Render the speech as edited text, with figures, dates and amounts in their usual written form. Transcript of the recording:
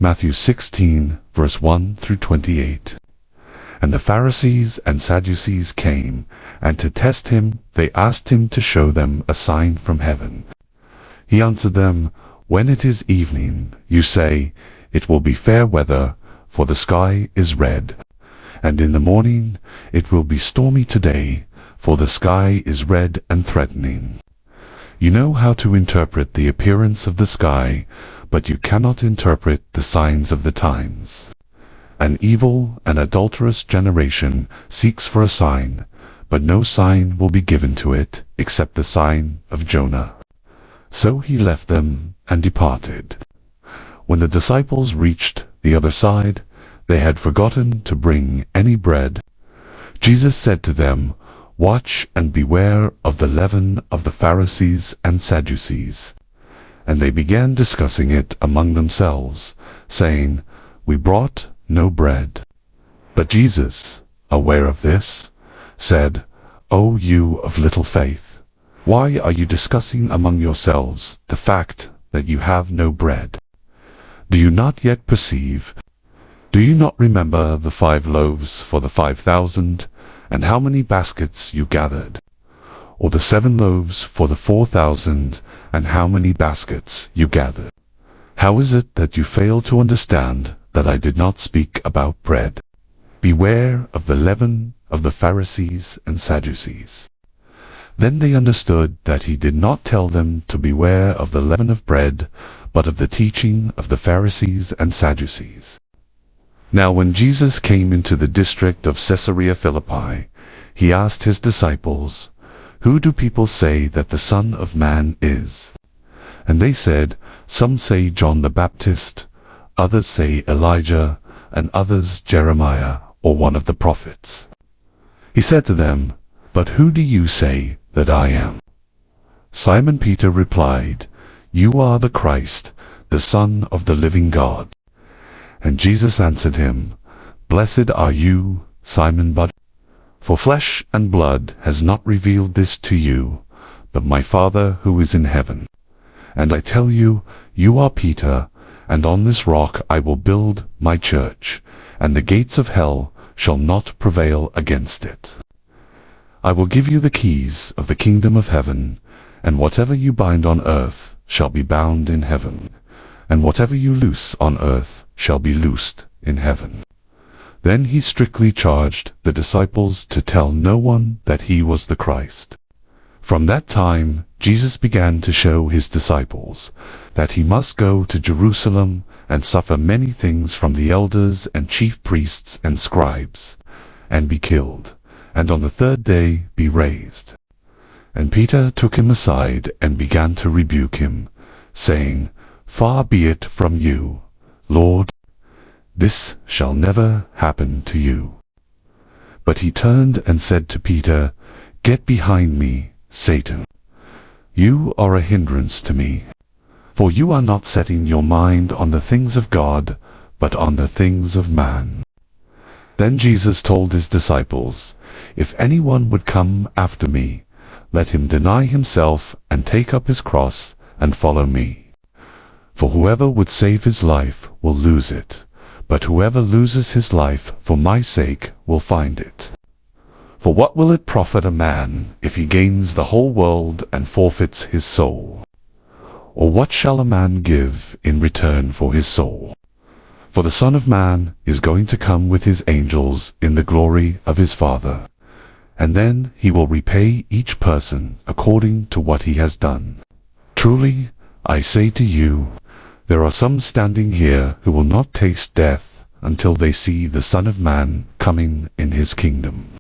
Matthew 16, verse 1 through 28. And the Pharisees and Sadducees came, and to test him they asked him to show them a sign from heaven. He answered them, When it is evening, you say, It will be fair weather, for the sky is red. And in the morning, it will be stormy today, for the sky is red and threatening. You know how to interpret the appearance of the sky, but you cannot interpret the signs of the times. An evil and adulterous generation seeks for a sign, but no sign will be given to it except the sign of Jonah. So he left them and departed. When the disciples reached the other side, they had forgotten to bring any bread. Jesus said to them, Watch and beware of the leaven of the Pharisees and Sadducees. And they began discussing it among themselves, saying, We brought no bread. But Jesus, aware of this, said, O you of little faith, why are you discussing among yourselves the fact that you have no bread? Do you not yet perceive? Do you not remember the 5 loaves for the 5,000, and how many baskets you gathered? Or the 7 loaves for the 4,000, and how many baskets you gathered? How is it that you fail to understand that I did not speak about bread? Beware of the leaven of the Pharisees and Sadducees. Then they understood that he did not tell them to beware of the leaven of bread, but of the teaching of the Pharisees and Sadducees. Now when Jesus came into the district of Caesarea Philippi, he asked his disciples, Who do people say that the Son of Man is? And they said, Some say John the Baptist, others say Elijah, and others Jeremiah, or one of the prophets. He said to them, But who do you say that I am? Simon Peter replied, You are the Christ, the Son of the living God. And Jesus answered him, Blessed are you, Simon Bar, for flesh and blood has not revealed this to you, but my Father who is in heaven. And I tell you, you are Peter, and on this rock I will build my church, and the gates of hell shall not prevail against it. I will give you the keys of the kingdom of heaven, and whatever you bind on earth shall be bound in heaven, and whatever you loose on earth shall be loosed in heaven. Then he strictly charged the disciples to tell no one that he was the Christ. From that time Jesus began to show his disciples that he must go to Jerusalem and suffer many things from the elders and chief priests and scribes, and be killed, and on the 3rd day be raised. And Peter took him aside and began to rebuke him, saying, Far be it from you, Lord, this shall never happen to you. But he turned and said to Peter, Get behind me, Satan. You are a hindrance to me, for you are not setting your mind on the things of God, but on the things of man. Then Jesus told his disciples, If anyone would come after me, let him deny himself and take up his cross and follow me. For whoever would save his life will lose it, but whoever loses his life for my sake will find it. For what will it profit a man if he gains the whole world and forfeits his soul? Or what shall a man give in return for his soul? For the Son of Man is going to come with his angels in the glory of his Father, and then he will repay each person according to what he has done. Truly, I say to you, there are some standing here who will not taste death until they see the Son of Man coming in his kingdom.